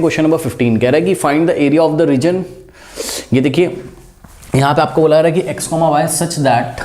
Question number 15 कह रहा है कि find the area of the region. ये देखिए यहाँ पे आपको बोला रहा है कि x, y such that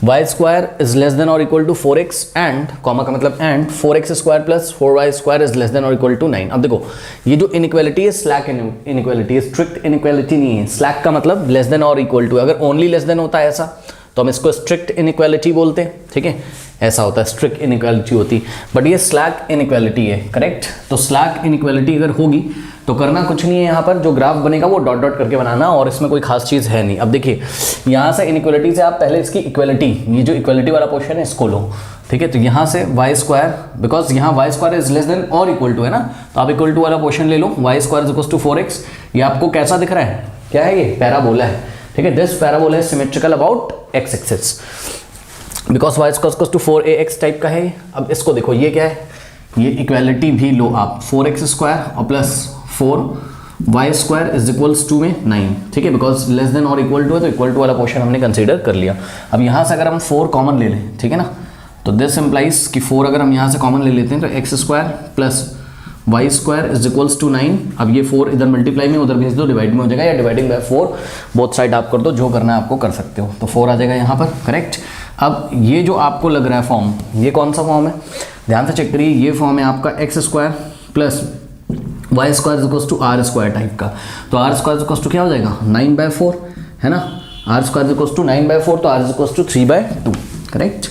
y square is less than और equal to 4x and comma का मतलब and 4x square plus 4y square is less than और इक्वल टू 9। अब देखो ये जो इनइक्वालिटी है स्लैक इनइक्वालिटी है, स्ट्रिक्ट इनइक्वालिटी नहीं है। स्लैक का मतलब लेस देन और इक्वल टू, अगर ओनली लेस देन होता है ऐसा तो हम इसको स्ट्रिक्ट इनइक्वालिटी बोलते हैं, ठीक है, ऐसा होता है स्ट्रिक्ट इनइक्वालिटी होती, बट ये स्लैक इनइक्वालिटी है, करेक्ट। तो स्लैक इनइक्वालिटी अगर होगी तो करना कुछ नहीं है, यहाँ पर जो ग्राफ बनेगा वो डॉट डॉट करके बनाना और इसमें कोई खास चीज़ है नहीं। अब देखिए यहाँ से इनइक्वालिटी से आप पहले इसकी इक्वालिटी, ये जो इक्वालिटी वाला पोर्शन है इसको लो, ठीक है। तो यहाँ से वाई स्क्वायर, बिकॉज यहाँ Y square is less than और इक्वल टू है ना, तो आप इक्वल टू वाला पोर्शन ले लो, Y square is equal to 4x। ये आपको कैसा दिख रहा है, क्या है ये, पैराबोला है, ठीक है। This parabola is symmetrical about x axis because y square equal to 4ax type का है। अब इसको देखो ये क्या है, ये इक्वालिटी भी लो आप, 4x स्क्वायर और plus 4y square is equals to में 9, ठीक है, बिकॉज लेस देन और इक्वल टू है तो इक्वल टू वाला पोर्शन हमने कंसीडर कर लिया। अब यहाँ से अगर हम 4 कॉमन ले लें, ठीक है ना, तो दिस इम्प्लाइज कि 4 अगर हम यहाँ से कॉमन ले लेते हैं तो x square plus y square is equals to 9। अब ये 4 इधर मल्टीप्लाई में उधर भेज दो, डिवाइड में हो जाएगा, या डिवाइडिंग बाय 4 बोथ साइड आप कर दो, जो करना है आपको कर सकते हो। तो 4 आ जाएगा यहाँ पर, करेक्ट। अब ये जो आपको लग रहा है फॉर्म, ये कौन सा फॉर्म है, ध्यान से चेक करिए, ये फॉर्म है आपका x square plus y square equals to r square type का। तो आर स्क्वायर इक्वल्स टू क्या हो जाएगा 9/4 है ना, आर स्क्वायर इक्वल्स टू 9/4 तो आर इक्वल्स टू 3/2, करेक्ट।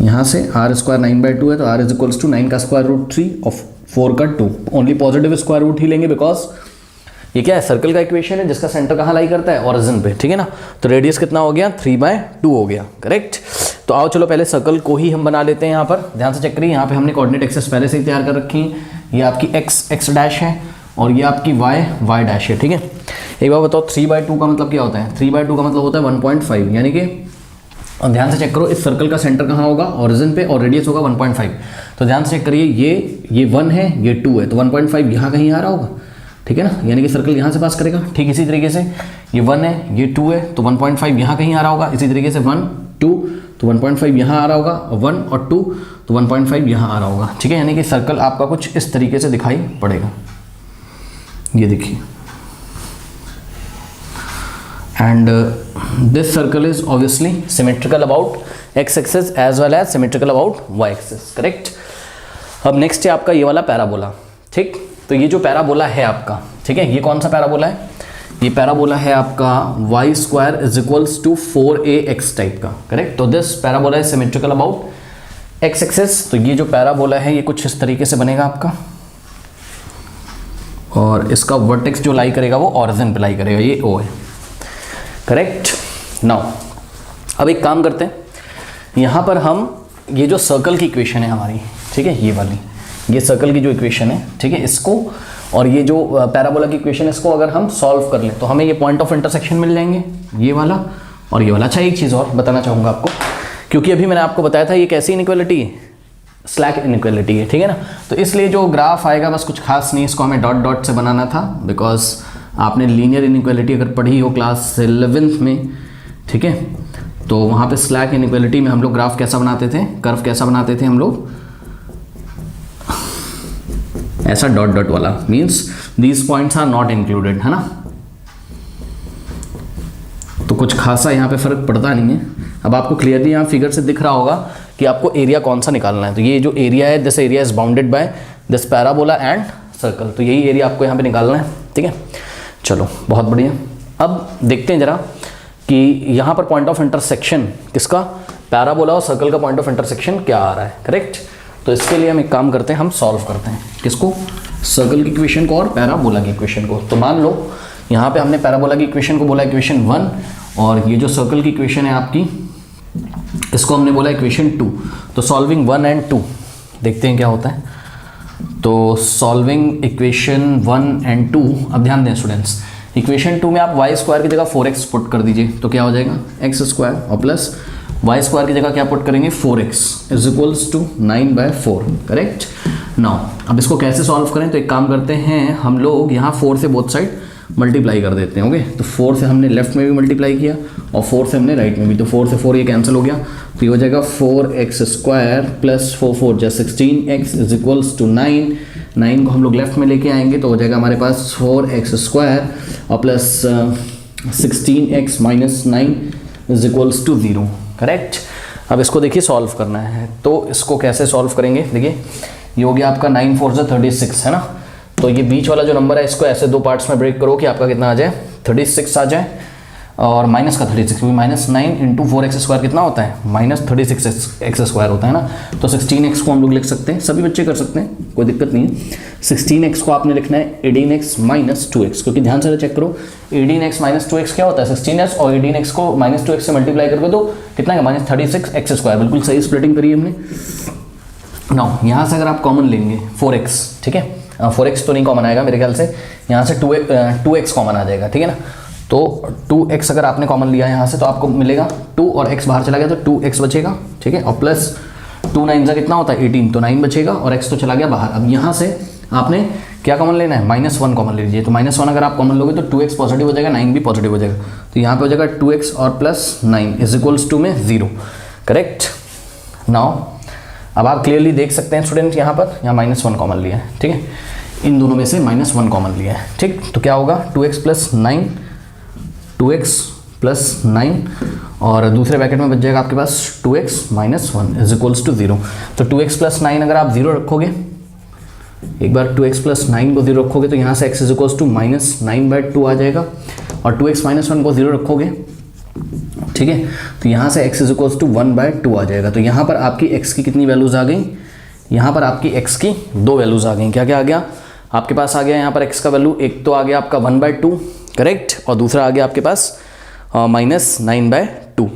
यहाँ से आर स्क्वायर 9/2 है तो आर इज इक्वल्स टू 9 का स्क्वायर रूट 3 और 4 का 2, ओनली पॉजिटिव स्क्वायर रूट ही लेंगे बिकॉज ये क्या है, सर्कल का इक्वेशन है जिसका सेंटर कहाँ लाई करता है, ओरिजिन पे, ठीक है ना। तो रेडियस कितना हो गया 3/2 हो गया, करेक्ट। तो आओ चलो पहले सर्कल को ही हम बना लेते हैं। यहाँ पर ध्यान से चेक करिए, यहाँ पे हमने कोऑर्डिनेट एक्सेस पहले से ही तैयार कर रखी है, ये आपकी x डैश है और ये आपकी y डैश है, ठीक है। एक बार बताओ 3/2 का मतलब क्या होता है, 3/2 का मतलब होता है 1.5, यानी कि और ध्यान से चेक करो इस सर्कल का सेंटर कहाँ होगा, ओरिजिन पे, और रेडियस होगा 1.5। तो ध्यान से चेक करिए, ये 1 है, ये 2 है, तो 1.5 यहाँ कहीं आ रहा होगा, ठीक है ना, यानी कि सर्कल यहाँ से पास करेगा। ठीक इसी तरीके से ये 1 है, ये 2 है, तो 1.5 यहाँ कहीं आ रहा होगा। इसी तरीके से 1 2 तो 1.5 यहाँ आ रहा होगा, और 1 और 2 तो 1.5 यहाँ आ रहा होगा, ठीक है। यानी कि सर्कल आपका कुछ इस तरीके से दिखाई पड़ेगा, ये देखिए। And this circle is obviously symmetrical about x axis as well as symmetrical about y axis, correct. अब नेक्स्ट है आपका ये वाला पैराबोला, ठीक। तो ये जो पैराबोला है आपका, ठीक है, ये कौन सा पैराबोला है, ये पैराबोला है आपका y square is equals to 4ax type का, करेक्ट। तो this parabola is symmetrical about x axis. तो ये जो पैराबोला है ये कुछ इस तरीके से बनेगा आपका, और इसका वर्टेक्स जो लाई करेगा वो ओरिजिन पे लाई करेगा, ये O है, करेक्ट। नाउ अब एक काम करते हैं, यहाँ पर हम ये जो सर्कल की इक्वेशन है हमारी, ठीक है, ये वाली, ये सर्कल की जो इक्वेशन है, ठीक है, इसको और ये जो पैराबोला की इक्वेशन है इसको अगर हम सॉल्व कर लें तो हमें ये पॉइंट ऑफ इंटरसेक्शन मिल जाएंगे, ये वाला और ये वाला। अच्छा एक चीज़ और बताना चाहूँगा आपको, क्योंकि अभी मैंने आपको बताया था ये कैसी इनइक्वालिटी है, स्लैक इनइक्वालिटी है, ठीक है ना। तो इसलिए जो ग्राफ आएगा बस कुछ खास नहीं, इसको हमें डॉट डॉट से बनाना था, बिकॉज आपने लीनियर इनइक्वालिटी अगर पढ़ी हो क्लास 11th में, ठीक है, तो वहाँ पे स्लैक इनइक्वालिटी में हम लोग ग्राफ कैसा बनाते थे, कर्व कैसा बनाते थे हम लोग, ऐसा डॉट डॉट वाला, means these points are not included, है ना। तो कुछ खासा यहाँ पे फर्क पड़ता नहीं है। अब आपको क्लियरली यहाँ फिगर से दिख रहा होगा कि आपको एरिया कौन सा निकालना है। तो ये जो एरिया है, this area is bounded by this parabola and circle, तो यही एरिया आपको यहाँ पे निकालना है, ठीक है। चलो बहुत बढ़िया। अब देखते हैं जरा कि यहाँ पर पॉइंट ऑफ इंटरसेक्शन किसका, पैराबोला और सर्कल का पॉइंट ऑफ इंटरसेक्शन क्या आ रहा है, करेक्ट। तो इसके लिए हम एक काम करते हैं, हम सॉल्व करते हैं किसको, सर्कल की इक्वेशन को और पैराबोला की इक्वेशन को। तो मान लो यहाँ पे हमने पैराबोला की इक्वेशन को बोला इक्वेशन 1, और ये जो सर्कल की इक्वेशन है आपकी इसको हमने बोला इक्वेशन 2। तो सॉल्विंग 1 एंड 2 देखते हैं क्या होता है। तो सॉल्विंग इक्वेशन 1 एंड 2, अब ध्यान दें स्टूडेंट्स, इक्वेशन 2 में आप वाई स्क्वायर की जगह 4x पुट कर दीजिए, तो क्या हो जाएगा एक्स स्क्वायर और प्लस वाई स्क्वायर की जगह क्या पुट करेंगे 4x is equals to 9/4, correct. Now अब इसको कैसे सॉल्व करें, तो एक काम करते हैं हम लोग यहाँ 4 से बोथ साइड मल्टीप्लाई कर देते हैं, ओके। तो 4 से हमने लेफ्ट में भी मल्टीप्लाई किया और 4 से हमने राइट में भी, तो 4 से 4 ये कैंसिल हो गया, तो ये हो जाएगा 4x स्क्वायर प्लस 4 4 जा 16x इज इक्वल्स टू 9 9 को हम लोग लेफ्ट में लेके आएंगे तो हो जाएगा हमारे पास 4x² और plus 16x minus 9 is equals to 0। Correct. अब इसको देखिए सॉल्व करना है, तो इसको कैसे सॉल्व करेंगे, देखिए ये हो गया आपका 9 4 जा 36 है ना, तो ये बीच वाला जो नंबर है इसको ऐसे दो पार्ट्स में ब्रेक करो कि आपका कितना आ जाए 36 आ जाए और माइनस का 36, क्योंकि माइनस 9 इंटू 4x² कितना होता है माइनस 36x² होता है ना, तो 16x को हम लोग लिख सकते हैं, सभी बच्चे कर सकते हैं, कोई दिक्कत नहीं है। 16x को आपने लिखना है 18x माइनस 2x, क्योंकि ध्यान से चेक करो 18x माइनस 2x क्या होता है 16x और 18x को माइनस 2x से मल्टीप्लाई करके तो कितना है माइनस 36x², बिल्कुल सही स्प्लिटिंग करी हमने। नाउ यहाँ से अगर आप कॉमन लेंगे 4x, ठीक है 4x तो नहीं कॉमन आएगा मेरे ख्याल से, यहाँ से 2x कॉमन आ जाएगा, ठीक है ना, तो 2x अगर आपने कॉमन लिया यहाँ से तो आपको मिलेगा 2 और x बाहर चला गया तो 2x बचेगा, ठीक है, और प्लस 2 9 का कितना होता है 18, तो 9 बचेगा और x तो चला गया बाहर। अब यहाँ से आपने क्या कॉमन लेना है -1 कॉमन ले लीजिए, तो -1 अगर आप कॉमन लोगे तो 2x पॉजिटिव हो जाएगा, 9 भी पॉजिटिव हो जाएगा, तो यहाँ पे हो जाएगा 2x और प्लस 9 इज इक्वल्स टू में 0। करेक्ट। नाउ अब आप क्लियरली देख सकते हैं स्टूडेंट यहाँ पर यहाँ -1 कॉमन लिया है, ठीक है, इन दोनों में से -1 कॉमन लिया है, ठीक, तो क्या होगा 2x प्लस 9 2x प्लस 9 और दूसरे ब्रैकेट में बच जाएगा आपके पास 2x minus 1 is equals to 0। तो 2x प्लस 9 अगर आप 0 रखोगे, एक बार 2x प्लस 9 को 0 रखोगे तो यहाँ से x is equals to minus 9/2 आ जाएगा, और 2x माइनस 1 को 0 रखोगे, ठीक है, तो यहाँ से x इज इक्वल्स टू 1/2 आ जाएगा। तो यहाँ पर आपकी x की कितनी वैल्यूज़ आ गई, यहाँ पर आपकी x की 2 वैल्यूज़ आ गई। क्या क्या आ गया आपके पास, आ गया यहाँ पर x का वैल्यू, एक तो आ गया आपका 1/2, करेक्ट, और दूसरा आ गया आपके पास -9/2।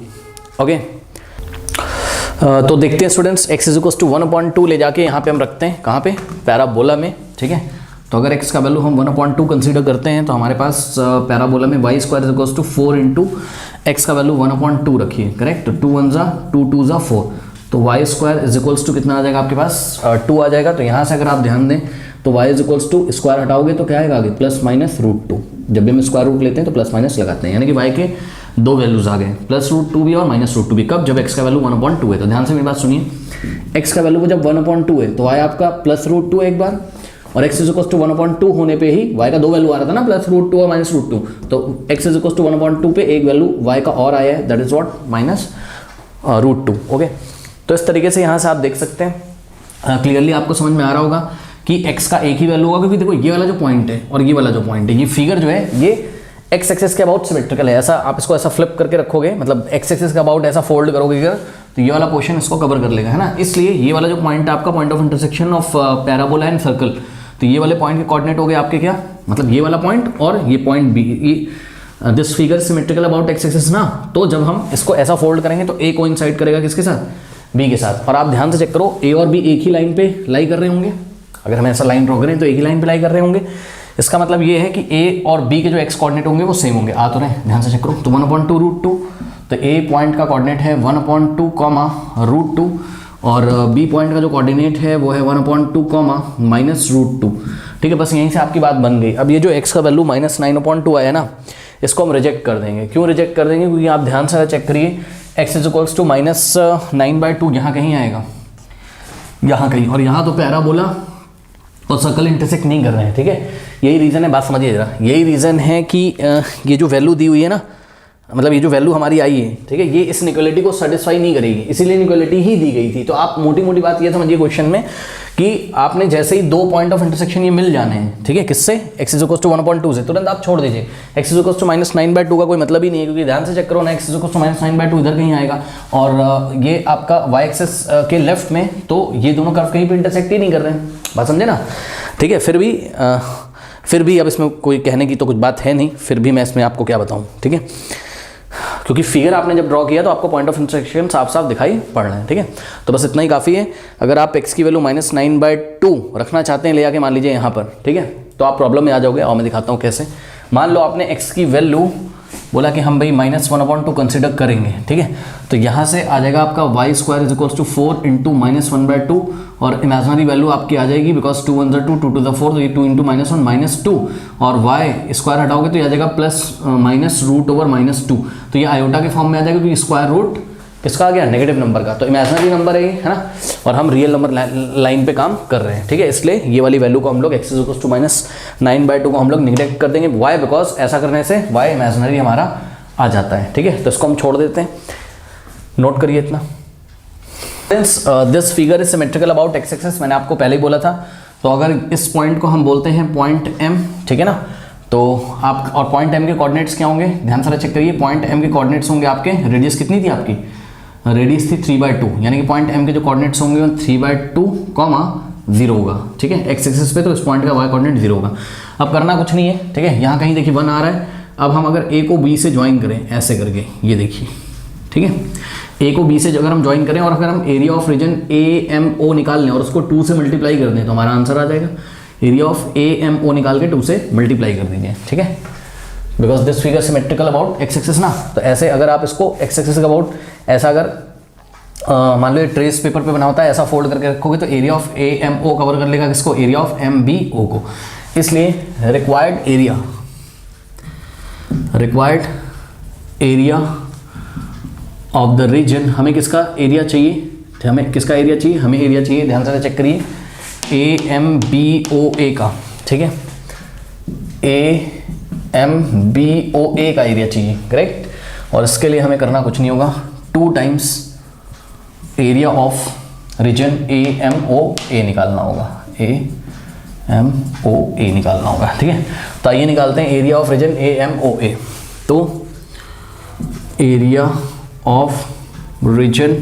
ओके, तो देखते हैं students x is equals to 1/2 ले जाके यहाँ पे हम रखते हैं, कहाँ पे, पैराबोला में, ठीक है। तो अगर x का वैल्यू हम 1/2 कंसीडर करते हैं तो हमारे पास पैराबोला में y² is equals to 4 into x का वैल्यू 1/2 रखिए, करेक्ट, तो 2 1 जा 2 2 जा 4, तो y² इज इक्वल्स टू कितना आ जाएगा आपके पास 2 आ जाएगा। तो यहाँ से अगर आप ध्यान दें तो y is equals to square हटाओगे तो क्या आएगा आगे प्लस माइनस √2, जब भी हम स्क्वायर रूट लेते हैं तो प्लस माइनस लगाते हैं, यानी कि y के 2 वैल्यूज आ गए, प्लस √2 भी और माइनस √2 भी, कब, जब x का वैल्यू 1/2 है। तो ध्यान से मेरी बात सुनिए, x का वैल्यू जब 1/2 है तो y आपका प्लस √2 एक बार, और x इज इक्वल्स टू 1/2 होने पे ही y का 2 वैल्यू आ रहा था ना, प्लस √2 और माइनस √2, तो x इज इक्वल्स टू 1/2 पे एक वैल्यू y का और आया है, that is what minus √2। Okay, तो इस तरीके से यहाँ से आप देख सकते हैं, क्लियरली आपको समझ में आ रहा होगा कि x का एक ही वैल्यू होगा, क्योंकि देखो ये वाला जो पॉइंट है और ये वाला जो पॉइंट है, ये फिगर जो है ये x एक्सिस के अबाउट सिमेट्रिकल है, ऐसा आप इसको ऐसा फ्लिप करके रखोगे, मतलब x एक्सिस के अबाउट ऐसा फोल्ड करोगे अगर, तो ये वाला पोर्शन इसको कवर कर लेगा, है ना, इसलिए ये वाला जो पॉइंट है आपका point of intersection of parabola and circle, तो ये वाले पॉइंट के कोऑर्डिनेट हो गए आपके क्या, मतलब ये वाला पॉइंट और ये पॉइंट बी, ये this figure symmetrical about x axis ना, तो जब हम इसको ऐसा फोल्ड करेंगे तो a कोइंसाइड करेगा किसके साथ, b के साथ, और आप ध्यान से चेक करो a और b एक ही लाइन पे लाई कर रहे होंगे, अगर हम ऐसा लाइन ड्रॉ करें तो एक ही लाइन पे लाई कर रहे होंगे, इसका मतलब ये है कि a और b के जो x कोऑर्डिनेट होंगे वो सेम होंगे, आ तो रहे, ध्यान से चेक करो, तो 1/2 √2, तो a पॉइंट का कोऑर्डिनेट है 1/2 √2 और b पॉइंट का जो कोऑर्डिनेट है वो है 1/2 माइनस √2, ठीक है, बस यहीं से आपकी बात बन गई। अब ये जो x का वैल्यू -9/2 आया ना, इसको हम रिजेक्ट कर देंगे, क्यों रिजेक्ट कर देंगे, क्योंकि आप ध्यान से चेक करिए x इज इक्वल्स टू -9/2 यहाँ कहीं आएगा, यहाँ कहीं, और यहाँ तो पैराबोला और सर्कल इंटरसेक्ट नहीं कर रहे हैं, ठीक है, यही रीज़न है, बात समझिए जरा, यही रीज़न है कि ये जो वैल्यू दी हुई है ना, मतलब ये जो वैल्यू हमारी आई है, ठीक है, ये इस इनइक्वालिटी को सेटिस्फाई नहीं करेगी, इसीलिए इनइक्वालिटी ही दी गई थी। तो आप मोटी मोटी बात ये समझिए क्वेश्चन में कि आपने जैसे ही दो पॉइंट ऑफ इंटरसेक्शन ये मिल जाने हैं, ठीक है, किससे, x इज इक्वल्स टू 1/2 से, तुरंत आप छोड़ दीजिए, x इज इक्वल्स टू -9/2 का कोई मतलब ही नहीं है, क्योंकि ध्यान से चेक करो ना, x इज इक्वल्स टू -9/2 इधर कहीं आएगा, और ये आपका y एक्सिस के लेफ्ट में, तो ये दोनों कर्व कहीं पे इंटरसेक्ट ही नहीं कर रहे हैं, बात समझे ना, ठीक है। फिर भी अब इसमें कोई कहने की तो कुछ बात है नहीं, फिर भी मैं इसमें आपको क्या बताऊँ, ठीक है, क्योंकि फिगर आपने जब ड्रॉ किया तो आपको पॉइंट ऑफ इंटरसेक्शन साफ साफ दिखाई पड़ रहे हैं, ठीक है, तो बस इतना ही काफ़ी है। अगर आप x की वैल्यू -9/2 रखना चाहते हैं ले आके मान लीजिए यहाँ पर, ठीक है, तो आप प्रॉब्लम में आ जाओगे, और मैं दिखाता हूँ कैसे। मान लो आपने x की वैल्यू बोला कि हम भाई -1/2 कंसिडर करेंगे, ठीक है, तो यहाँ से आ जाएगा आपका y² is equals to 4 into -1/2, और इमेजनरी वैल्यू आपकी आ जाएगी, बिकॉज 2 1 2 2 to the 4, तो ये 2 इंटू -1 -2, और y स्क्वायर हटाओगे तो ये आ जाएगा प्लस माइनस √/-2, तो ये आयोटा के फॉर्म में आ जाएगा, क्योंकि स्क्वायर रूट किसका आ गया, नेगेटिव नंबर का। तो इमेजिनरी नंबर है ये, है ना, और हम रियल नंबर लाइन पे काम कर रहे हैं, ठीक है। इसलिए ये वाली वैल्यू को हम लोग x = -9/2 को हम लोग निगलेक्ट कर देंगे। वाई, बिकॉज ऐसा करने से y इमेजिनरी हमारा आ जाता है, ठीक है। तो इसको हम छोड़ देते हैं, नोट करिए इतना। This figure is symmetrical about x axis, मैंने आपको पहले ही बोला था। तो अगर इस पॉइंट को हम बोलते हैं पॉइंट m, ठीक है ना, तो आप, और पॉइंट m के कोऑर्डिनेट्स क्या होंगे, ध्यान से चेक करिए। पॉइंट m के कोऑर्डिनेट्स होंगे आपके, रेडियस कितनी थी आपकी, रेडियस थी 3/2, यानी कि पॉइंट m के जो कोऑर्डिनेट्स होंगे 3/2, 0 होगा, ठीक है, x एक्सिस पे। तो इस पॉइंट का y कोऑर्डिनेट 0 होगा। अब करना कुछ नहीं है, ठीक है। यहाँ कहीं देखिए 1 आ रहा है। अब हम अगर a को b से ज्वाइन करें ऐसे करके, ये देखिए, ठीक है, a को b से अगर हम ज्वाइन करें और अगर हम एरिया ऑफ रीजन AMO निकाल लें और उसको 2 से मल्टीप्लाई कर दें तो हमारा आंसर आ जाएगा। एरिया ऑफ AMO निकाल के 2 से मल्टीप्लाई कर दीजिए, ठीक है, because this figure symmetrical about x axis ना। तो ऐसे अगर आप इसको x एक्सिस अबाउट ऐसा अगर मान लो ट्रेस पेपर पे बना होता है, ऐसा फोल्ड करके रखोगे तो एरिया ऑफ AMO कवर कर लेगा किसको, एरिया ऑफ MBO को। इसलिए required area of the region, हमें किसका एरिया चाहिए, हमें किसका एरिया चाहिए, हमें एरिया चाहिए, ध्यान से चेक करिए, AMBOA का, ठीक है, AMBOA का एरिया चाहिए, करेक्ट। और इसके लिए हमें करना कुछ नहीं होगा, 2 times area of region AMOA निकालना होगा, AMOA निकालना होगा, ठीक है। तो आइए निकालते हैं एरिया ऑफ रीजन AMOA। तो एरिया ऑफ रीजन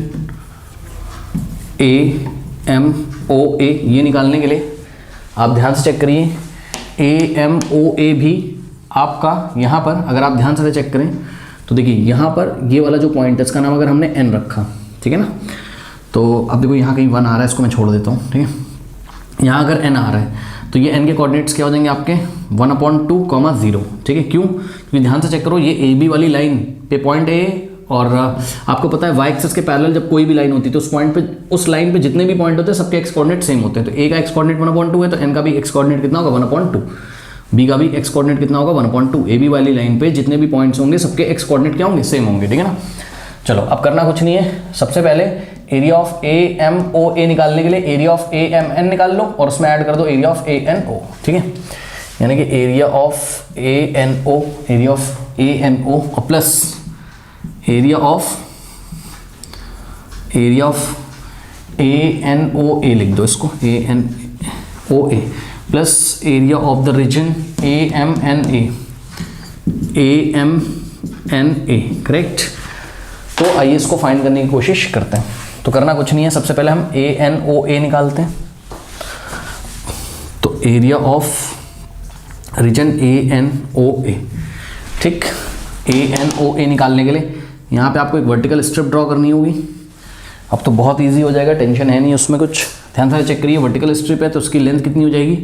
AMOA ये निकालने के लिए आप ध्यान से चेक करिए, AMOA भी आपका यहाँ पर अगर आप ध्यान से चेक करें तो देखिए यहाँ पर ये वाला जो पॉइंट है इसका नाम अगर हमने n रखा, ठीक है ना, तो अब देखो यहाँ कहीं 1 आ रहा है, इसको मैं छोड़ देता हूँ, ठीक है। यहाँ अगर n आ रहा है तो ये n के कोऑर्डिनेट्स क्या हो जाएंगे आपके 1/2, 0, ठीक है। क्यों, क्योंकि ध्यान से चेक करो, ये AB वाली लाइन पे पॉइंट A, और आपको पता है y एक्सिस के पैरेलल जब कोई भी लाइन होती है तो उस पॉइंट पे, उस लाइन पे जितने भी पॉइंट होते हैं सबके x कोऑर्डिनेट सेम होते हैं। तो a का x कोऑर्डिनेट 1/2 है तो n का भी x कोऑर्डिनेट कितना होगा 1/2, b का भी x कोऑर्डिनेट कितना होगा 1/2। AB वाली लाइन पे जितने भी पॉइंट्स होंगे सबके x कोऑर्डिनेट क्या होंगे, सेम होंगे, ठीक है ना। चलो अब करना कुछ नहीं है, सबसे पहले एरिया ऑफ AMOA निकालने के लिए एरिया ऑफ AMN निकाल लो और उसमें ऐड कर दो एरिया ऑफ ANO, ठीक है, यानी कि एरिया ऑफ ANO और प्लस एरिया ऑफ ANOA लिख दो इसको, ANOA plus area of the region AMNA, correct. तो आइए इसको फाइंड करने की कोशिश करते हैं। तो करना कुछ नहीं है, सबसे पहले हम ANOA निकालते हैं। तो एरिया ऑफ रीजन ANOA, ठीक, ANOA निकालने के लिए यहाँ पे आपको एक वर्टिकल स्ट्रिप ड्रॉ करनी होगी। अब तो बहुत इजी हो जाएगा, टेंशन है नहीं उसमें कुछ। ध्यान से चेक करिए, वर्टिकल स्ट्रिप है तो उसकी लेंथ कितनी हो जाएगी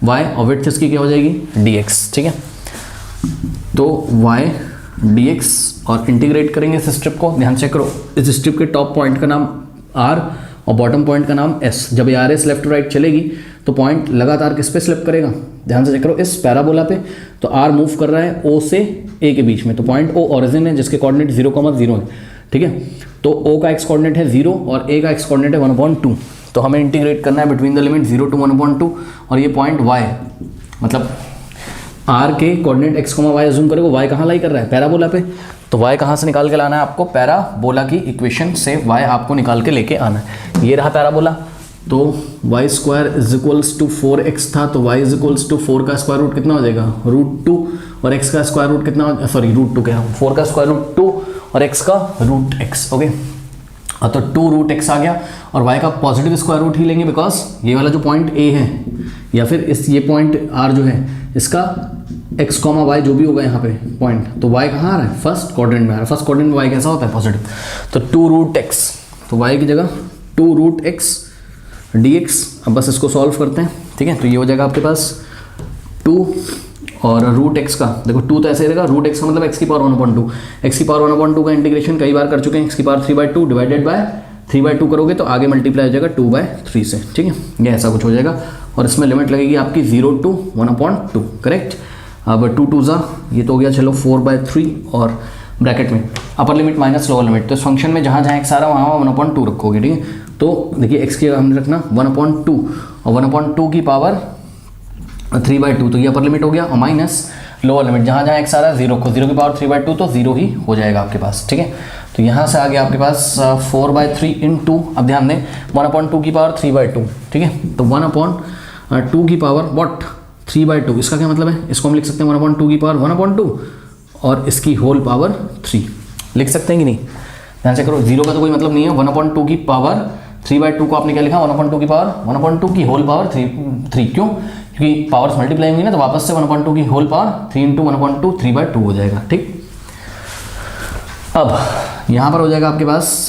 y, और विड्थ इसकी क्या हो जाएगी dx, ठीक है। तो y dx और इंटीग्रेट करेंगे इस स्ट्रिप को। ध्यान चेक करो, इस स्ट्रिप के टॉप पॉइंट का नाम r और बॉटम पॉइंट का नाम s। जब ये RS लेफ्ट टू राइट चलेगी तो पॉइंट लगातार किस पे स्लिप करेगा, ध्यान से चेक करो, इस पैराबोला पे। तो r मूव कर रहा है O से A के बीच में, तो पॉइंट O ओरिजिन है जिसके कोऑर्डिनेट 0,0 है, ठीक है। तो O का x कोऑर्डिनेट है 0 और A का x कोऑर्डिनेट है 1/2। तो हमें इंटीग्रेट करना है बिटवीन द लिमिट 0 to 1/2, और ये पॉइंट y, मतलब r के कोऑर्डिनेट x, y अज्यूम करेगा, y कहाँ लाई कर रहा है, पैराबोला पे। तो y कहाँ से निकाल के लाना है आपको, पैराबोला की इक्वेशन से y आपको निकाल के लेके आना है। ये रहा पैराबोला, तो y² = 4x था, तो y = 4 का स्क्वायर रूट कितना हो जाएगा √2, और x का स्क्वायर रूट कितना, सॉरी √2 क्या, 4 का स्क्वायर रूट 2 और x का √x, ओके। तो 2√x आ गया, और y का पॉजिटिव स्क्वायर रूट ही लेंगे बिकॉज ये वाला जो पॉइंट A है या फिर इस ये पॉइंट R जो है इसका x, y जो भी होगा यहाँ पे पॉइंट, तो y कहाँ आ रहा है, फर्स्ट क्वाड्रेंट में आ रहा है। फर्स्ट क्वाड्रेंट में y कैसा होता है, पॉजिटिव। तो 2√x, तो y की जगह 2√x dx। अब बस इसको सॉल्व करते हैं, ठीक है। तो ये हो जाएगा आपके पास 2 और √x का, देखो 2 तो ऐसे रहेगा, √x का मतलब x की पावर 1/2। x की पावर 1/2 का इंटीग्रेशन कई बार कर चुके हैं, x की पावर 3/2 डिवाइडेड बाय 3/2 करोगे तो आगे मल्टीप्लाई हो जाएगा 2/3 से, ठीक है। ये ऐसा कुछ हो जाएगा, और इसमें लिमिट लगेगी आपकी 0 to 1/2, करेक्ट। अब 2 2 ये तो हो गया, चलो 4/3 और ब्रैकेट में upper limit minus lower limit, तो इस फंक्शन में जहाँ जहाँ एक्स आ रहा है वहाँ 1/2 रखोगे, ठीक है। तो देखिए एक्स की हमने रखना 1/2 और 1/2 की पावर 3/2, तो ये अपर लिमिट हो गया, और माइनस लोअर लिमिट जहाँ जहाँ एक्स आ रहा है 0 को, 0 की पावर 3/2 तो 0 ही हो जाएगा आपके पास, ठीक है। तो यहाँ से आ गया आपके पास 4/3 इंटू, अब ध्यान दें 1/2 की पावर 3/2, ठीक है। तो 1/2 की पावर व्हाट 3/2, इसका क्या मतलब है, इसको हम लिख सकते हैं 1/2 की पावर 1/2 और इसकी होल पावर 3 लिख सकते हैं कि नहीं। ध्यान से करो, 0 का तो कोई मतलब नहीं है, 1/2 की पावर 3/2 को आपने क्या लिखा 1/2 की पावर 1/2 की होल पावर 3 क्यों, क्योंकि पावर्स मल्टीप्लाई होंगी ना, तो वापस से 1/2 की होल पावर 3 इंटू 1/2 3/2 हो जाएगा, ठीक। अब यहाँ पर हो जाएगा आपके पास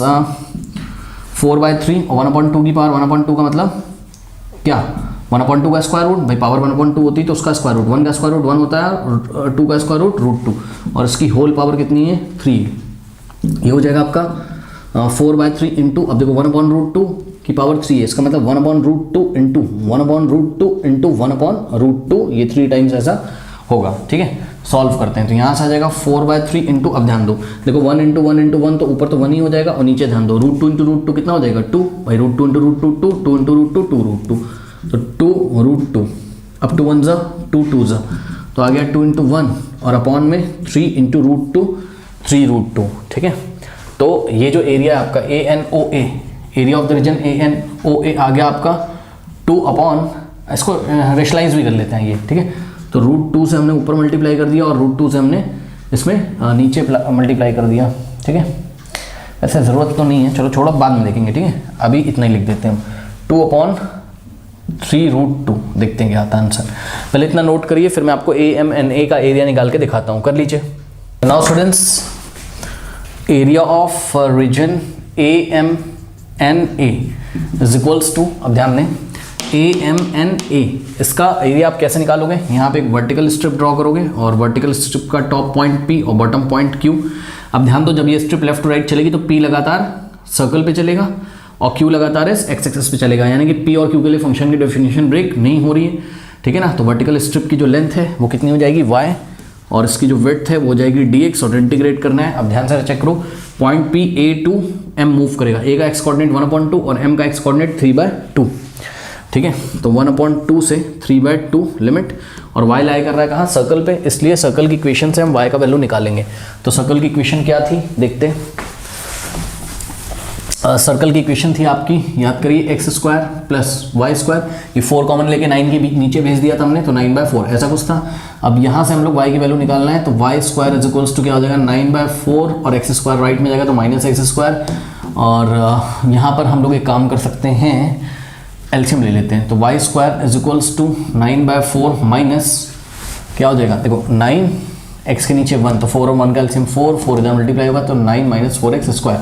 4/3 और 1/2 की पावर 1/2 का मतलब क्या 1/2 का स्क्वायर रूट, भाई पावर 1/2 होती है तो उसका स्क्वायर रूट, 1 का स्क्वायर रूट 1 होता है, 2 का स्क्वायर रूट √2 और इसकी होल पावर कितनी है 3, ये हो जाएगा आपका 4/3 इंटू, अब देखो 1/√2 की पावर 3 है, इसका मतलब 1/√2 इंटू 1/√2 इंटू 1/√2, ये 3 टाइम्स ऐसा होगा, ठीक है। सॉल्व करते हैं तो यहाँ से आ जाएगा 4/3 इंटू, अब ध्यान दो देखो 1 इंटू 1 इंटू 1 तो ऊपर तो 1 ही हो जाएगा और नीचे ध्यान दो √2 इंटू √2 कितना हो जाएगा 2, भाई √2 इंटू √2 2, 2 इंटू √2 2 √2, तो 2 √2, अब 2 1 2 2 तो आ गया 2 इंटू 1 और अपॉन में 3 इंटू √2 3 √2, ठीक है। तो ये जो एरिया है आपका ANOA, area of the region ANOA आ गया आपका 2 अपॉन, इसको रेशलाइज भी कर लेते हैं ये, ठीक है। तो √2 से हमने ऊपर मल्टीप्लाई कर दिया और √2 से हमने इसमें नीचे मल्टीप्लाई कर दिया, ठीक है। ऐसे ज़रूरत तो नहीं है, चलो छोड़ो बाद में देखेंगे, ठीक है। अभी इतना ही लिख देते हैं हम 2/3 √2, देखते हैं क्या आता है आंसर। पहले इतना नोट करिए, फिर मैं आपको AMNA का एरिया निकाल के दिखाता हूँ, कर लीजिए। Now students, area of region AMNA is equals to, अब ध्यान दें AMNA, इसका एरिया आप कैसे निकालोगे, यहाँ पे एक वर्टिकल स्ट्रिप ड्रॉ करोगे और वर्टिकल स्ट्रिप का टॉप पॉइंट P और बॉटम पॉइंट Q। अब ध्यान दो जब ये स्ट्रिप लेफ्ट टू राइट चलेगी तो P लगातार सर्कल पे चलेगा और Q लगातार इस एक्स एक्सिस पे चलेगा, यानी कि P और Q के लिए फंक्शन की डेफिनेशन ब्रेक नहीं हो रही है, ठीक है ना। तो वर्टिकल स्ट्रिप की जो लेंथ है वो कितनी हो जाएगी y और इसकी जो विड्थ है वो हो जाएगी dx और इंटीग्रेट करना है। अब ध्यान से चेक करो, point P A to M move करेगा, A का एक्स कोऑर्डिनेट 1/2 और M का एक्स कोऑर्डिनेट 3/2, ठीक है। तो 1/2 से 3/2 लिमिट और y लाई कर रहा है कहाँ सर्कल पे, इसलिए सर्कल की इक्वेशन से हम y का वैल्यू निकालेंगे। तो सर्कल की इक्वेशन क्या थी देखते हैं। सर्कल की इक्वेशन थी आपकी, याद करिए x² + y², ये 4 कॉमन लेके 9 के नीचे भेज दिया था हमने, तो 9/4 ऐसा कुछ था। अब यहाँ से हम लोग y की वैल्यू निकालना है, तो y² = क्या हो जाएगा 9/4 और x² राइट में जाएगा तो -x²। और यहाँ पर हम लोग एक काम कर सकते हैं, एलसीएम ले लेते हैं। तो y² = 9/4 माइनस क्या हो जाएगा, देखो 9 x के नीचे 1 तो 4 और 1 का एलसीएम 4 इधर मल्टीप्लाई होगा तो 9 - 4x²,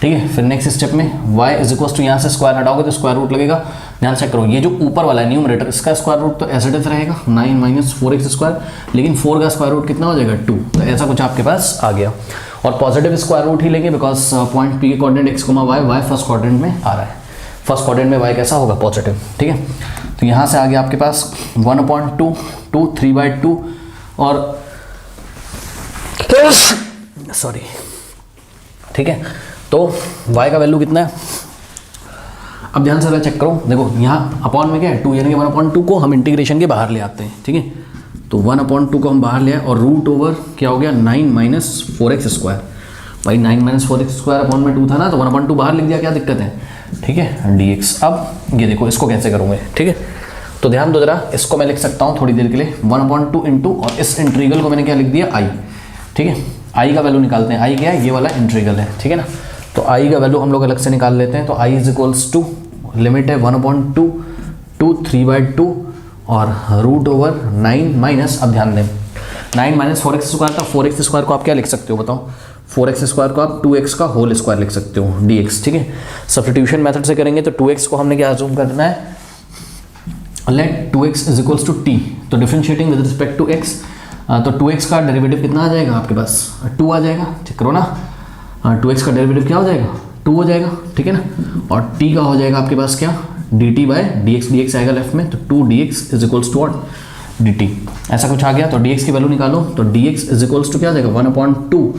ठीक है। फिर नेक्स्ट स्टेप में y = यहाँ से स्क्वायर हटाओगे तो स्क्वायर रूट लगेगा। ध्यान चेक करो, ये जो ऊपर वाला है न्यूमरेटर, इसका स्क्वायर रूट तो ऐसे रहेगा 9 - 4x², लेकिन 4 का स्क्वायर रूट कितना हो जाएगा 2, तो ऐसा कुछ आपके पास आ गया। और पॉजिटिव स्क्वायर रूट ही लेंगे बिकॉज पॉइंट P के coordinate x, y first quadrant में आ रहा है, फर्स्ट क्वाड्रेंट में y कैसा होगा पॉजिटिव, ठीक है। तो यहाँ से आ गया आपके पास 1/2 2 3/2 और सॉरी, ठीक है। तो y का वैल्यू कितना है, अब ध्यान से चेक करो, देखो यहाँ अपॉन में क्या है 2, यानी कि 1/2 को हम इंटीग्रेशन के बाहर ले आते हैं, ठीक है। तो 1/2 को हम बाहर ले आए और √ओवर क्या हो गया 9 - 4x², भाई 9 - 4x² अपॉन में 2 था ना, तो 1/2 बाहर लिख दिया, क्या दिक्कत है, ठीक है dx। अब ये देखो इसको कैसे करूँगे, ठीक है। तो ध्यान दो जरा, इसको मैं लिख सकता हूँ थोड़ी देर के लिए 1/2 इंटू, और इस इंट्रीगल को मैंने क्या लिख दिया i, ठीक है। i का वैल्यू निकालते हैं, i क्या है, ये वाला इंट्रीगल है, ठीक है ना। तो i का वैल्यू हम लोग अलग से निकाल लेते हैं। तो i = लिमिट है 1/2 2 3/2 और √9 माइनस, अब ध्यान दें 9 - 4x² था, 4x² को आप क्या लिख सकते हो बताओ, 4x² को आप 2x का होल स्क्वायर लिख सकते हो dx, ठीक है। सब्स्टिट्यूशन मेथड से करेंगे तो 2x को हमने क्या अज्यूम करना है, लेट 2x = t, तो differentiating with respect to x, तो 2x का डेरिवेटिव कितना आ जाएगा आपके पास 2 आ जाएगा, चेक करो ना, 2x का डेरिवेटिव क्या हो जाएगा 2 हो जाएगा, ठीक है ना। और t का हो जाएगा आपके पास क्या dt/dx, dx आएगा लेफ्ट में, तो 2dx = dt, ऐसा कुछ आ गया। तो dx की वैल्यू निकालो, तो dx = क्या आ जाएगा 1/2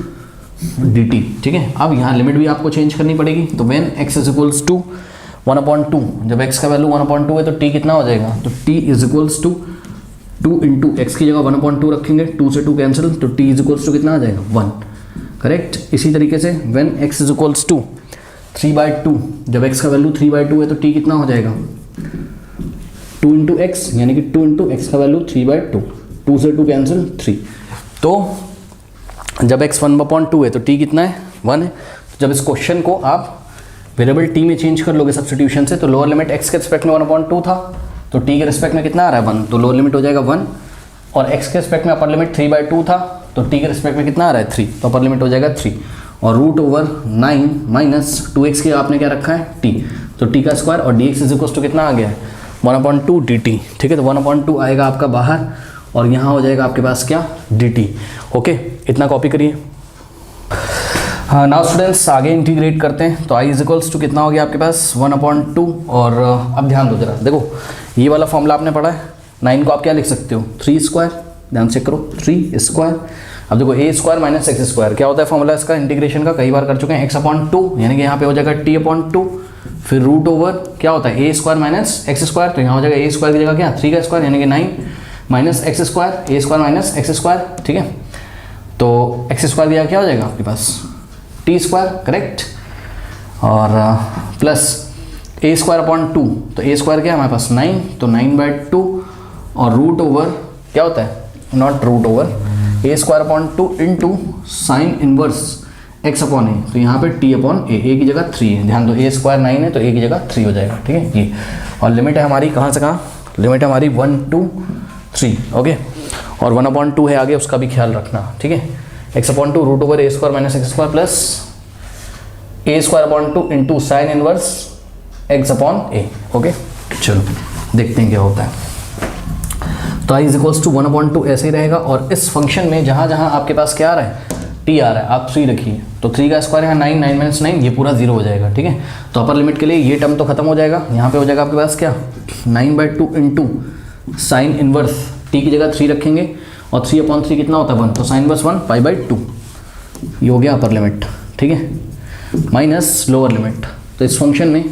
dt, ठीक है। अब यहाँ लिमिट भी आपको चेंज करनी पड़ेगी, तो when x is equals to 1/2, जब x का वैल्यू 1/2 है तो t कितना हो जाएगा, तो t is equals to 2 into x की जगह 1/2 रखेंगे, 2 से 2 कैंसिल, तो t इज इक्वल्स टू कितना आ जाएगा 1, करेक्ट। इसी तरीके से when x is equals to 3/2, जब x का वैल्यू 3/2 है तो t कितना हो जाएगा 2 इंटू एक्स, यानी कि 2 इंटू एक्स का वैल्यू 3/2, 2 से 2 कैंसिल 3, तो जब x 1/2 है तो t कितना है 1 है। तो जब इस क्वेश्चन को आप वेरिएबल t में चेंज कर लोगे सब्स्टिट्यूशन से, तो लोअर लिमिट x के रिस्पेक्ट में 1/2 था, तो t के रिस्पेक्ट में कितना आ रहा है 1, तो लोअर लिमिट हो जाएगा 1, और x के रिस्पेक्ट में अपर लिमिट 3/2 था, तो t के रिस्पेक्ट में कितना आ रहा है 3, तो अपर लिमिट हो जाएगा 3, और √9 माइनस 2x के आपने क्या रखा है t, तो t का स्क्वायर, और dx इज इक्वल टू कितना आ गया है 1/2 dt, ठीक है। तो 1/2 आएगा आपका बाहर, और यहाँ हो जाएगा आपके पास क्या dt, ओके। इतना कॉपी करिए। हाँ, नाउ स्टूडेंट्स आगे इंटीग्रेट करते हैं, तो i इज इक्वल्स टू कितना हो गया आपके पास 1/2, और अब ध्यान दो जरा, देखो ये वाला फॉर्मूला आपने पढ़ा है, 9 को आप क्या लिख सकते हो 3 स्क्वायर, ध्यान चेक करो 3 स्क्वायर। अब देखो a square minus x square क्या होता है फॉर्मूला इसका, इंटीग्रेशन का कई बार कर चुके हैं, x/2, यानी कि यहाँ पे हो जाएगा t/2, फिर रूट ओवर क्या होता है a square minus x square, तो यहाँ हो जाएगा a स्क्वायर की जगह क्या 3 का स्क्वायर, यानी कि 9 minus x square, a square minus x square, ठीक है। तो एक्स स्क्वायर की जगह क्या हो जाएगा आपके पास टी स्क्वायर, करेक्ट, और प्लस a स्क्वायर अपॉन 2, तो a स्क्वायर क्या है हमारे पास 9, तो 9/2, और रूट ओवर क्या होता है, not root over, a square upon 2 into sine inverse x upon A, तो यहाँ पे t अपॉन a की जगह 3 है, ध्यान दो a स्क्वायर 9 है तो a की जगह 3 हो जाएगा, ठीक है ये। और लिमिट है हमारी कहाँ से कहाँ, लिमिट है हमारी 1 2 3, ओके, और 1/2 है आगे, उसका भी ख्याल रखना, ठीक है। x/2 root over a square minus x square plus a square upon 2 into sine inverse x upon a, okay. चलो देखते हैं क्या होता है। तो i इज इक्वल्स टू 1/2 ऐसे ही रहेगा, और इस फंक्शन में जहाँ जहाँ आपके पास क्या आ रहा है t आ रहा है, आप 3 रखिए, तो 3 का स्क्वायर है 9, 9 माइनस 9, ये पूरा 0 हो जाएगा, ठीक है। तो अपर लिमिट के लिए ये टर्म तो खत्म हो जाएगा, यहाँ पे हो जाएगा आपके पास क्या 9/2 इंटू साइन इनवर्स t की जगह 3 रखेंगे, और 3/3 कितना होता है 1, तो साइन इनवर्स 1 π/2, ये हो गया अपर लिमिट, ठीक है, माइनस लोअर लिमिट। तो इस फंक्शन में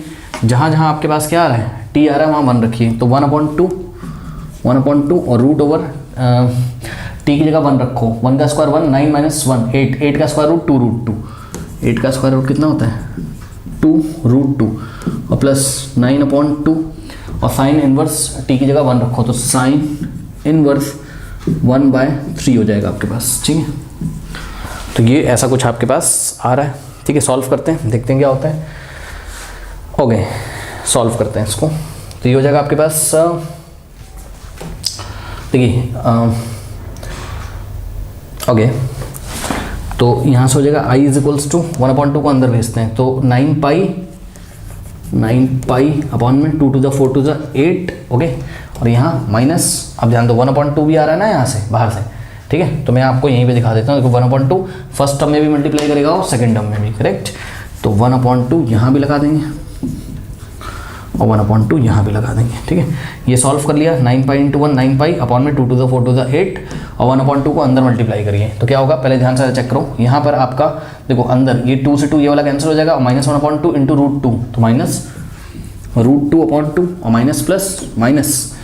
जहाँ जहाँ आपके पास क्या आ रहा है t आ रहा है वहाँ 1 रखिए, तो 1/2 और रूट ओवर t की जगह 1 रखो, 1 का स्क्वायर 1, 9 माइनस 1 8, 8 का स्क्वायर रूट 2 √2, 8 का स्क्वायर रूट कितना होता है 2 √2, और प्लस 9/2, और साइन इनवर्स t की जगह 1 रखो, तो साइन इनवर्स 1/3 हो जाएगा आपके पास, ठीक है। तो ये ऐसा कुछ आपके पास आ रहा है, ठीक है। सॉल्व करते हैं, देखते हैं क्या होता है, ओके सॉल्व करते हैं इसको। तो ये हो जाएगा आपके पास, देखिए ओके, तो यहाँ से हो जाएगा i इज इक्वल्स टू 1/2 को अंदर भेजते हैं, तो 9 अपॉन में 2 to the 4 to the 8, okay, और यहाँ माइनस, अब ध्यान दो 1/2 भी आ रहा है ना यहाँ से बाहर से, ठीक है। तो मैं आपको यहीं पे दिखा देता हूँ, देखो 1/2 फर्स्ट टर्म में भी मल्टीप्लाई करेगा और सेकंड टर्म में भी, करेक्ट। तो 1/2 यहाँ भी लगा देंगे, और 1/2 यहाँ भी लगा देंगे, ठीक है। ये सॉल्व कर लिया, 9π × 1 9π अपॉन में 2 to the 4 to the 8, और 1/2 को अंदर मल्टीप्लाई करिए, तो क्या होगा पहले ध्यान से चेक करो, यहाँ पर आपका देखो अंदर ये 2 से 2 ये वाला कैंसिल हो जाएगा, और -1/2 इंटू √2, तो माइनस √2/2, और माइनस प्लस माइनस,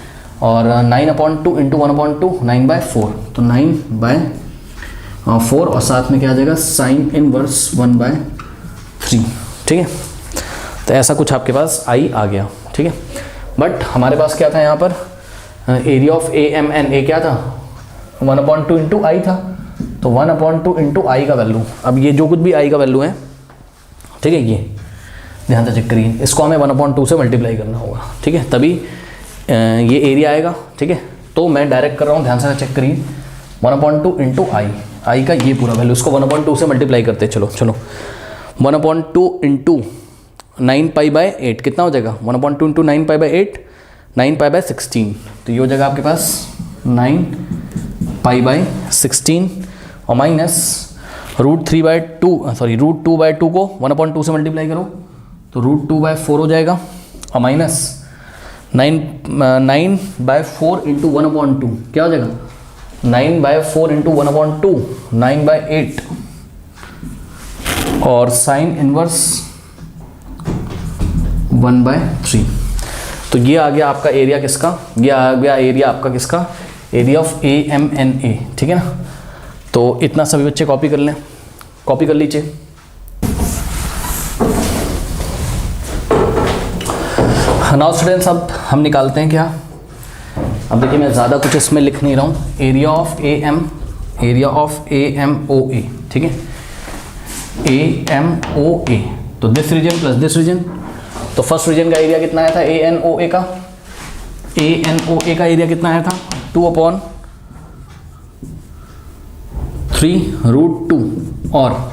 और 9/2 इंटू 1/2 9/4, तो 9/4, और साथ में क्या आ जाएगा साइन इनवर्स 1/3, ठीक है। तो ऐसा कुछ आपके पास i आ गया, ठीक है। बट हमारे पास क्या था यहाँ पर, एरिया ऑफ AMN क्या था 1/2 इंटू आई था, तो 1/2 इंटू आई का वैल्यू, अब ये जो कुछ भी आई का वैल्यू है, ठीक है, ये ध्यान से चेक करिए, इसको हमें 1/2 से मल्टीप्लाई करना होगा, ठीक है, तभी ये एरिया आएगा, ठीक है। तो मैं डायरेक्ट कर रहा हूँ, ध्यान से चेक करिए, 1/2 इंटू आई का ये पूरा वैल्यू, इसको 1/2 से मल्टीप्लाई करते हैं, चलो 1/2 इंटू 9π/8 कितना हो जाएगा, 1/2 इंटू 9π/8 9π/16, तो ये हो जाएगा आपके पास 9π/16, और माइनस √2/2 को 1/2 से मल्टीप्लाई करो, तो √2/4 हो जाएगा, और माइनस 9/4 इंटू 1/2 क्या हो जाएगा 9/4 इंटू 1/2 9/8, और साइन इनवर्स 1/3। तो ये आ गया आपका एरिया किसका, ये आ गया एरिया आपका किसका, एरिया ऑफ AMNA, ठीक है ना। तो इतना सभी बच्चे कॉपी कर लें, कॉपी कर लीजिए। नाउ स्टूडेंट्स अब हम निकालते हैं क्या, अब देखिए मैं ज़्यादा कुछ इसमें लिख नहीं रहा हूँ, एरिया ऑफ AMOA, ठीक है, AMOA, तो this region plus this region, तो फर्स्ट रीजन का एरिया कितना आया था ANOA का, ANOA का एरिया कितना आया था 2/3√2, और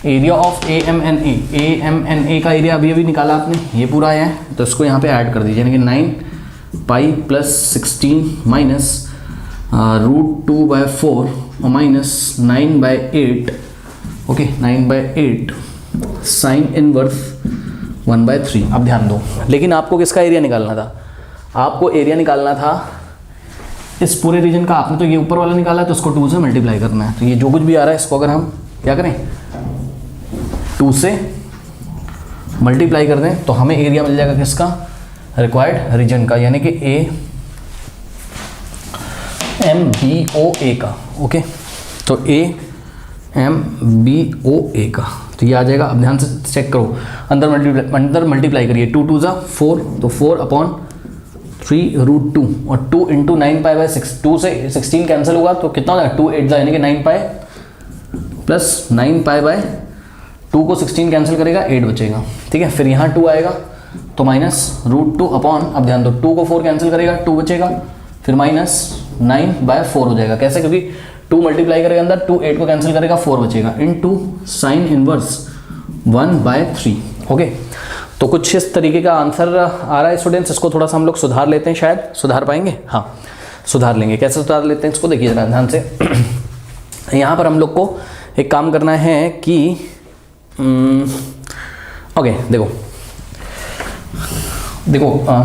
एरिया ऑफ AMNA का एरिया अभी निकाला आपने, ये पूरा आया है, तो इसको यहाँ पे ऐड कर दीजिए, यानी कि 9 + 16 माइनस √2/4 और माइनस 9/8, ओके 9/8 साइन इनवर्स 1/3। अब ध्यान दो, लेकिन आपको किसका एरिया निकालना था, आपको एरिया निकालना था इस पूरे रीजन का। आपने तो ये ऊपर वाला निकाला है, तो इसको 2 से मल्टीप्लाई करना है। तो ये जो कुछ भी आ रहा है इसको अगर हम क्या करें 2 से मल्टीप्लाई कर दें, तो हमें एरिया मिल जाएगा किसका, रिक्वायर्ड रीजन का, यानी कि AMBOA का, ओके। तो AMBOA का, तो ये आ जाएगा। अब ध्यान से चेक करो, अंदर मल्टीप्लाई करिए, 2 × 2 = 4, तो 4/3√2 और 2 × 9π/6, 2 से 16 कैंसिल होगा तो कितना हो जाएगा 2 8 यानी कि 9π प्लस 9π/2 को 16 कैंसिल करेगा 8 बचेगा, ठीक है। फिर यहाँ 2 आएगा तो -√2 अपॉन, अब ध्यान दो 2 को 4 कैंसिल करेगा 2 बचेगा, फिर -9/4 हो जाएगा। कैसे, क्योंकि 2 मल्टीप्लाई करेगा अंदर, 2 8 को कैंसिल करेगा 4 बचेगा, इनटू साइन इनवर्स 1/3, ओके। तो कुछ इस तरीके का आंसर आ रहा है स्टूडेंट्स। इसको थोड़ा सा हम लोग सुधार लेते हैं, शायद सुधार पाएंगे, हाँ सुधार लेंगे। कैसे सुधार लेते हैं इसको देखिए जरा ध्यान से। यहाँ पर हम लोग को एक काम करना है कि ओके देखो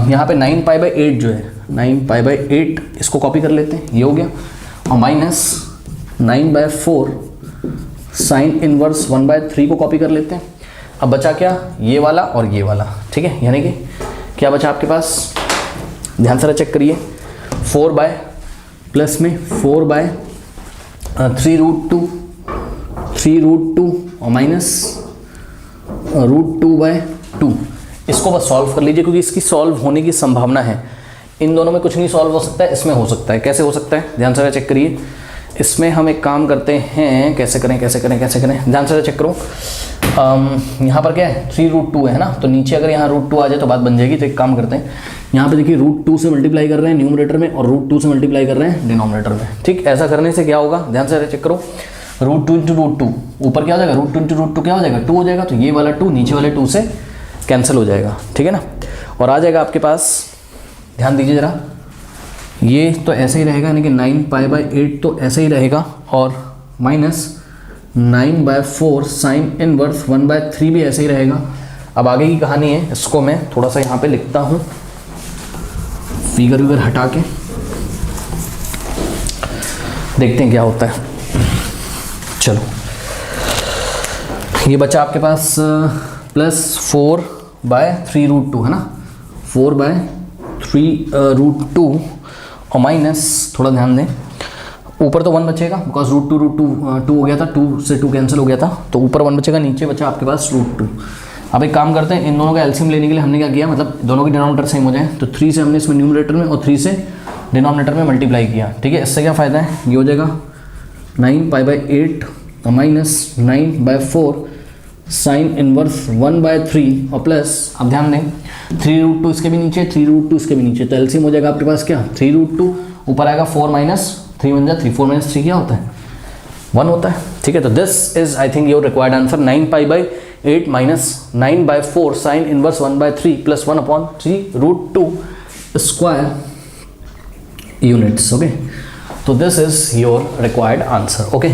यहाँ पे 9π/8 जो है 9π/8 इसको कॉपी कर लेते हैं, ये हो गया, और माइनस 9/4 साइन इनवर्स 1/3 को कॉपी कर लेते हैं। अब बचा क्या, ये वाला और ये वाला, ठीक है। यानी कि क्या बचा आपके पास, ध्यान से चेक करिए, 4 प्लस में 4/3√2 और माइनस √2/2। इसको बस सॉल्व कर लीजिए, क्योंकि इसकी सॉल्व होने की संभावना है। इन दोनों में कुछ नहीं सॉल्व हो सकता है, इसमें हो सकता है। कैसे हो सकता है, ध्यान से चेक करिए। इसमें हम एक काम करते हैं, कैसे करें, ध्यान से चेक करो। यहाँ पर क्या है 3√2 है ना, तो नीचे अगर यहाँ √2 आ जाए तो बात बन जाएगी। तो एक काम करते हैं, यहाँ पे देखिए √2 से मल्टीप्लाई कर रहे हैं न्यूमरेटर में और √2 से मल्टीप्लाई कर रहे हैं डिनोमिनेटर में, ठीक। ऐसा करने से क्या होगा, ध्यान से चेक करो, √2 × √2 ऊपर क्या हो जाएगा, √2 × √2 क्या हो जाएगा 2 हो जाएगा, तो ये वाला 2 नीचे वाले 2 से कैंसिल हो जाएगा, ठीक है ना। और आ जाएगा आपके पास, ध्यान दीजिए ज़रा, ये तो ऐसे ही रहेगा, यानी कि 9π/8 तो ऐसे ही रहेगा, और माइनस 9/4 साइन इनवर्स 1/3 भी ऐसे ही रहेगा। अब आगे की कहानी है, इसको मैं थोड़ा सा यहाँ पे लिखता हूँ, फिगर हटा के देखते हैं क्या होता है। चलो, ये बचा आपके पास प्लस 4/3√2 है ना, 4/3√2 और माइनस, थोड़ा ध्यान दें, ऊपर तो 1 बचेगा, बिकॉज √2 हो गया था, 2 से 2 कैंसिल हो गया था, तो ऊपर 1 बचेगा, नीचे बचा आपके पास √2। अब एक काम करते हैं, इन दोनों का एलसीएम लेने के लिए हमने क्या किया, मतलब दोनों के डिनोमिनेटर सेम हो जाए, तो 3 से हमने इसमें न्यूमरेटर में और 3 से डिनोमिनेटर में मल्टीप्लाई किया, ठीक है। इससे क्या फ़ायदा है, ये हो जाएगा 9π/8 और माइनस 9/4 साइन इनवर्स 1/3 और प्लस, अब ध्यान दें 3√2 इसके भी नीचे, 3√2 इसके भी नीचे, तो एलसीएम हो जाएगा आपके पास क्या 3√2, ऊपर आएगा 4 - 3 × 3, 4 - 3 क्या होता है 1 होता है, ठीक है। तो this is I think your required answer, 9π/8 minus 9/4 sine inverse 1/3 plus 1/3√2 square units, okay. तो this is your required answer, okay.